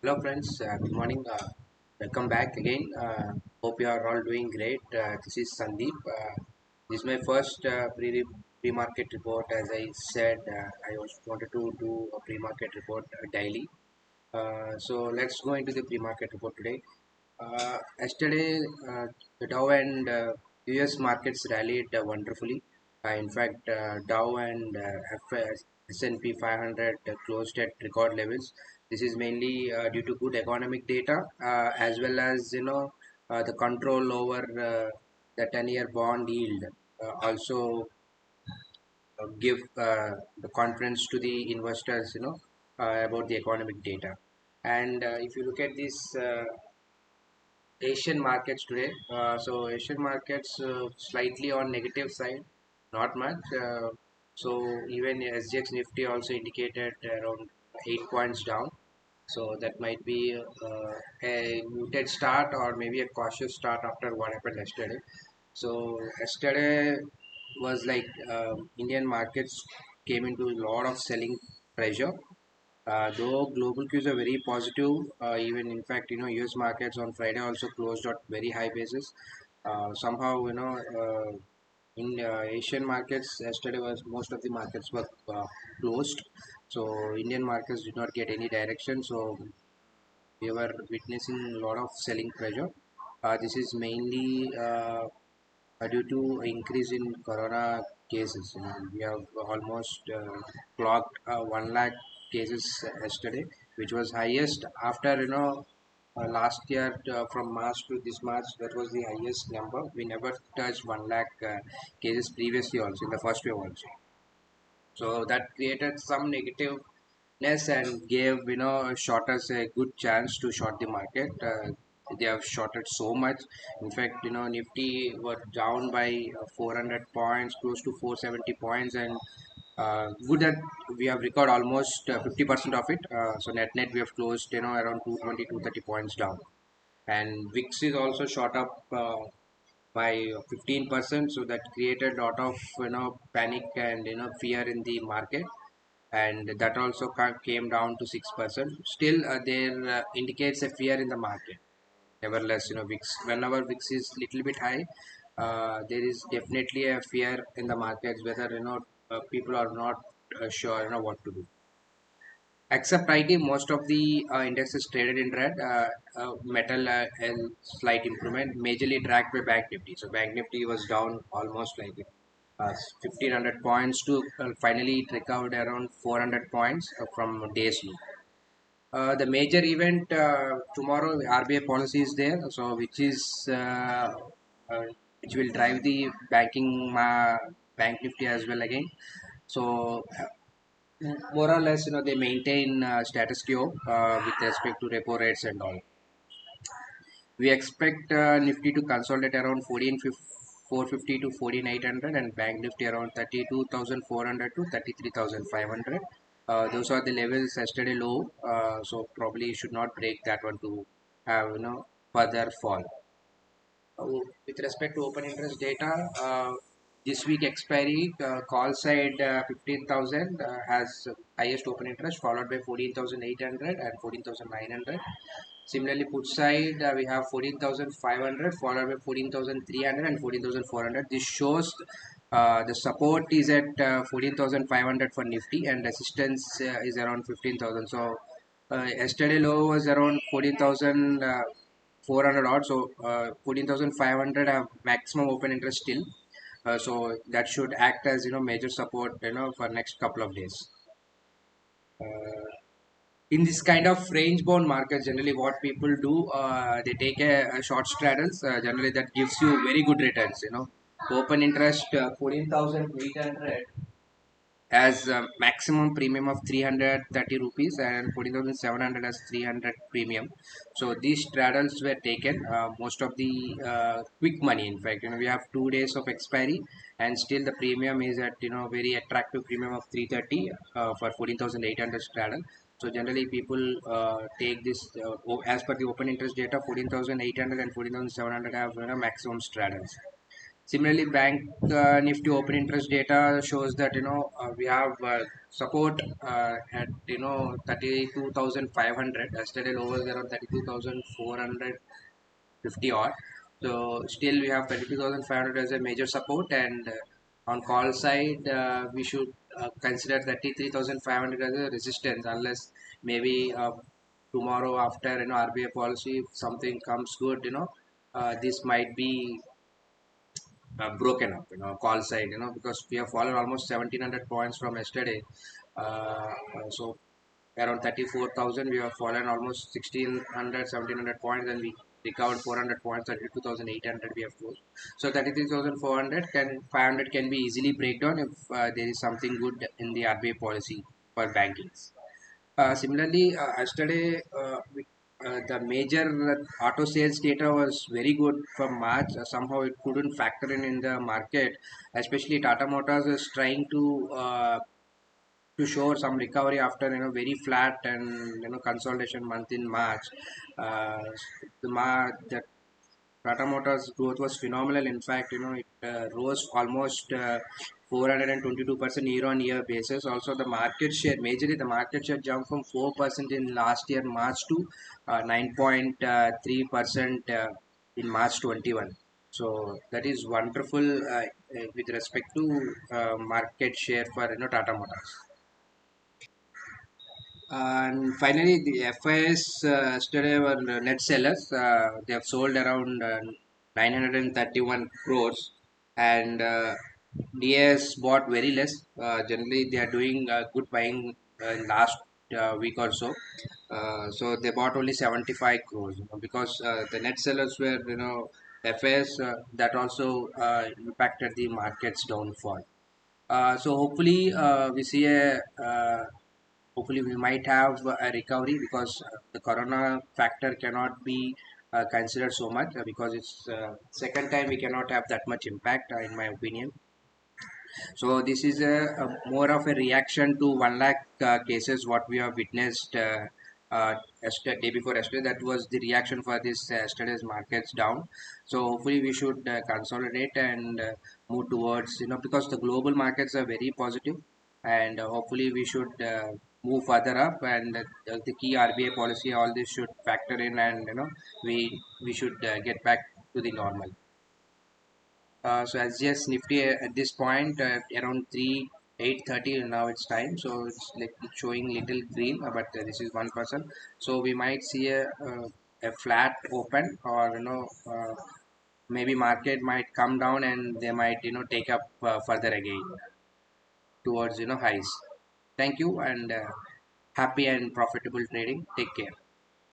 Hello friends, good morning. Welcome back again. Hope you are all doing great. This is Sandeep. This is my first pre-market report. As I said, I also wanted to do a pre-market report daily. So let's go into the pre-market report today. Yesterday, the Dow and US markets rallied wonderfully. In fact, Dow and S&P 500 closed at record levels. This is mainly due to good economic data, as well as the control over the 10-year bond yield. Also, give the confidence to the investors, about the economic data. And if you look at this. Asian markets today. So Asian markets slightly on negative side, not much. So even SGX Nifty also indicated around 8 points down. So that might be a muted start or maybe a cautious start after what happened yesterday. So yesterday was like Indian markets came into a lot of selling pressure, though global cues are very positive, even in fact, U.S. markets on Friday also closed at very high basis. Somehow, in Asian markets yesterday was most of the markets were closed, so Indian markets did not get any direction. So we were witnessing a lot of selling pressure. This is mainly due to increase in corona cases. We have almost clocked 1 lakh cases yesterday, which was highest after last year, from March to this March. That was the highest number. We never touched 1 lakh cases previously also in the first wave also. So that created some negativeness and gave shorters a good chance to short the market. They have shorted so much. In fact, Nifty were down by 400 points, close to 470 points, and good that we have recovered almost 50% of it. So net we have closed around 220, 230 points down, and VIX is also shot up by 15%. So that created a lot of panic and fear in the market, and that also came down to 6%. Still, there indicates a fear in the market. Nevertheless, VIX, whenever VIX is little bit high, there is definitely a fear in the markets, whether people are not sure what to do. Except IT, most of the indexes traded in red. Metal, a slight improvement, majorly tracked by Bank Nifty. So Bank Nifty was down almost like 1500 points to finally it recovered around 400 points from days low. The major event tomorrow, RBI policy is there, so uh, which will drive the Bank Nifty as well again. So more or less, they maintain status quo with respect to repo rates and all. We expect Nifty to consolidate around 450 to 14,800, and Bank Nifty around 32,400 to 33,500. Those are the levels yesterday low, so probably should not break that one to have further fall. With respect to open interest data, this week expiry, call side 15,000 has highest open interest, followed by 14,800 and 14,900. Similarly, put side, we have 14,500, followed by 14,300 and 14,400. This shows the support is at 14,500 for Nifty, and resistance is around 15,000. So yesterday low was around 14,000. 400 odd, so 14,500 have maximum open interest still, so that should act as major support for next couple of days. In this kind of range bound market, generally what people do, they take a short straddles, generally that gives you very good returns. Open interest 14,800 as a maximum premium of 330 rupees, and 14,700 as 300 premium. So these straddles were taken, most of the quick money. In fact, we have 2 days of expiry, and still the premium is at very attractive premium of 330 for 14,800 straddle. So generally people take this, as per the open interest data, 14,800 and 14,700 have maximum straddles. Similarly, bank Nifty open interest data shows that we have support at 32,500. Yesterday low was around 32,450 odd. So still we have 32,500 as a major support, and on call side we should consider 33,500 as a resistance, unless maybe tomorrow after RBI policy if something comes good, this might be broken up, call side, because we have fallen almost 1700 points from yesterday. So around 34,000, we have fallen almost 1600, 1700 points, and we recovered 400 points. 32,800 we have closed. So 33,400 can 500 can be easily break down if there is something good in the RBI policy for banking. Similarly, yesterday the major auto sales data was very good for March. Somehow it couldn't factor in the market, especially Tata Motors is trying to show some recovery after very flat and consolidation month in March. Uh, the Tata Motors growth was phenomenal. In fact, it rose almost 422% year on year basis. Also, the market share, majorly the market share jumped from 4% in last year March to 9.3% in March 21. So that is wonderful with respect to market share for Tata Motors. And finally, the FIS yesterday were net sellers. They have sold around 931 crores, and DS bought very less. Generally, they are doing good buying in last week or so. So they bought only 75 crores, because the net sellers were FIS. That also impacted the market's downfall. So hopefully we might have a recovery, because the corona factor cannot be considered so much, because it's second time we cannot have that much impact, in my opinion. So this is a more of a reaction to 1 lakh cases what we have witnessed yesterday, day before yesterday. That was the reaction for this yesterday's markets down. So hopefully we should consolidate and move towards, because the global markets are very positive, and hopefully we should move further up, and the key RBI policy, all this should factor in, and we should get back to the normal. So as just Nifty at this point around 8:30 now it's time, so it's showing little green, but this is 1%. So we might see a flat open, or maybe market might come down and they might take up further again towards highs. Thank you, and happy and profitable trading. Take care.